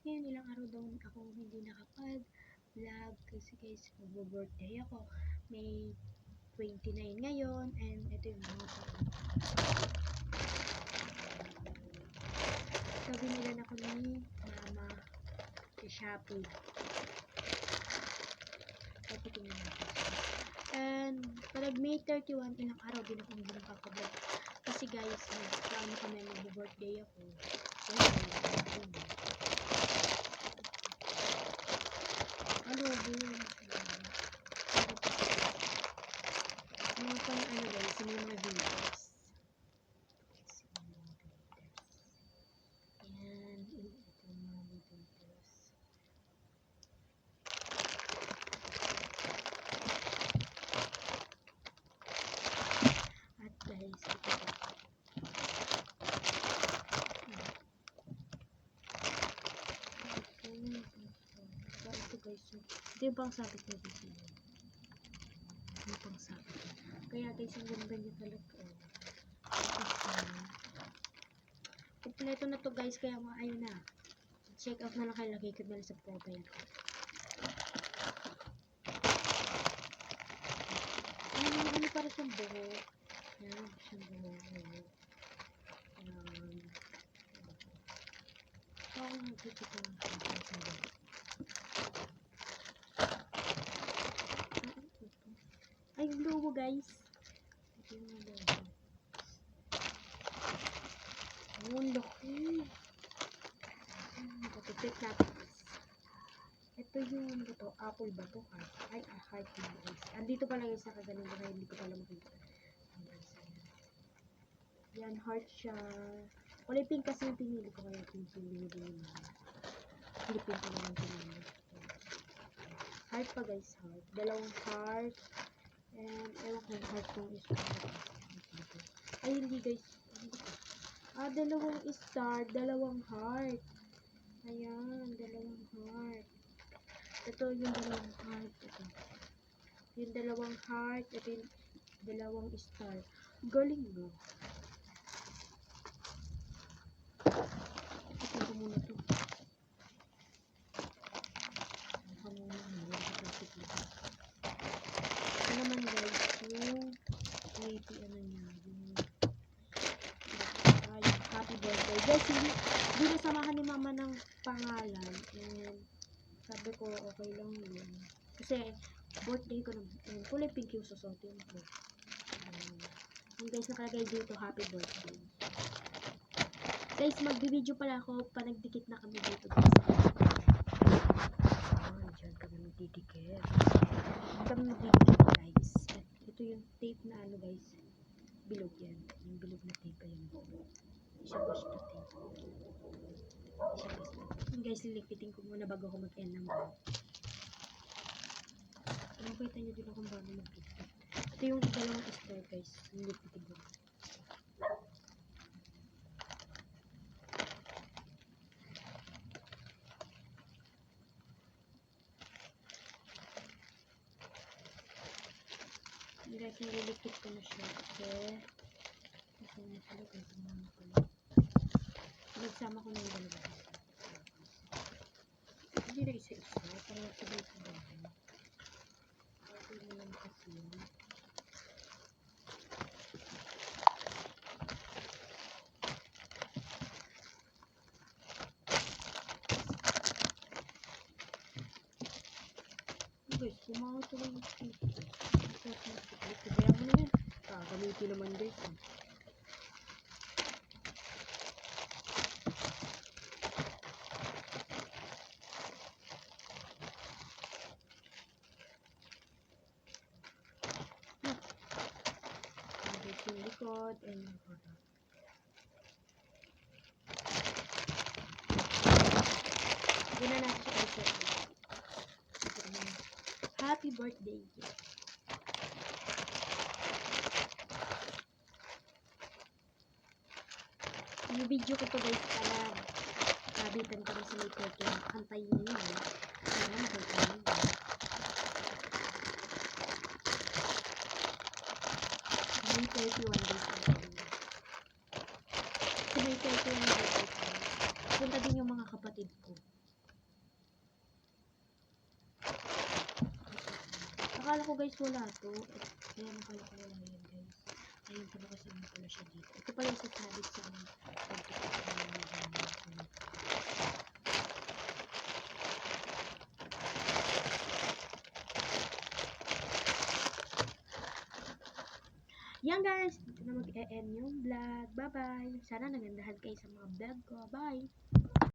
ngayon ilang araw daw ako hindi nakapag-vlog kasi guys, mag-birthday ako. May 29 ngayon and ito yung mga ito binilan ako ni mama sa Shopee. Ito tingnan natin. And pag May 31, ilang araw din ako hindi nakapag-vlog. Kasi guys, nagkaano kami, mag-birthday ako. Ano pang ano guys, yung mga videos. Ayan, ito yung mga videos. At guys, ito po. Ito guys, ito yung pang sabit na video. Yung pang sabit. Kaya guys, ang ganda niya talaga. Kompleto na to guys, kaya ayun na. Check out na lang kayo, lagay ko na lang sa profile ko. Ano para siyang buhok. Yan, siyang buhok. Dito ko lang siya. Ay, yung logo guys. Ito yung logo. Ang laki. Matutip natin. Ito yung ano to, apple ba to? Ay, heart na guys. Andito pala guys, nakagaling ba kayo? Hindi ko pala makita. Yan, heart siya. Kulay pink kasi yung pinili ko, kaya pink yung binili naman. Hindi pink ko naman pinili. Heart pa guys, heart. Dalawang heart. And, ewan ko yung heart kong is. Ay, hindi guys. Dalawang star, dalawang heart. Ayan, dalawang heart. Ito yung dalawang heart. Ito. Yung dalawang heart. Ito yung dalawang star. Galing mo. Ito ko muna ito. Ito muna. Ito naman guys, yung happy ano niya. Yung happy birthday. Guys, hindi nasamahan ni mama ng pangalan. And sabi ko, okay lang yun. Kasi, birthday ko naman. Kulay pink yung susutin ko. Yung guys, nakalagay dito, happy birthday. Guys, magbibideo pala ako pa nagdikit na kami dito guys. Diyan kami magdidikit. Guys. Ito yung tape na ano guys. Bilog yan. Yung bilog na tape pa yun. Siya basta tape. Guys, lilipitin ko muna bago ako mag-end ng vlog. Nakita nyo din akong bago mag-edit. Ito yung dalawang star guys. Lilipitin ko. Guys, nililipit ko na siya. Kasi nagsama ko na yung dalawa. Hindi na isa-isa. Parang sabay-sabay. Okay naman kasi yun. Guys, kumangat ko lang yung tito. Kaya mo na yan. Gamitin naman guys. Yung likod and yung product. Hindi na natin siya i-set. Happy birthday. Yung video ko to guys para kabitan kami sa may curtain. Antayin nyo yun. Ayan, curtain. May 31 days na rin. So may 31 days na rin. Punta din yung mga kapatid ko. akala ko guys wala to. Ayan, akala ko wala yan guys. Ayun pala kasi ano pala siya dito. Ito pala yung sasabit sa mga yan guys, dito na mag-e-end yung vlog. Bye-bye. Sana nagandahan kayo sa mga vlog ko. Bye!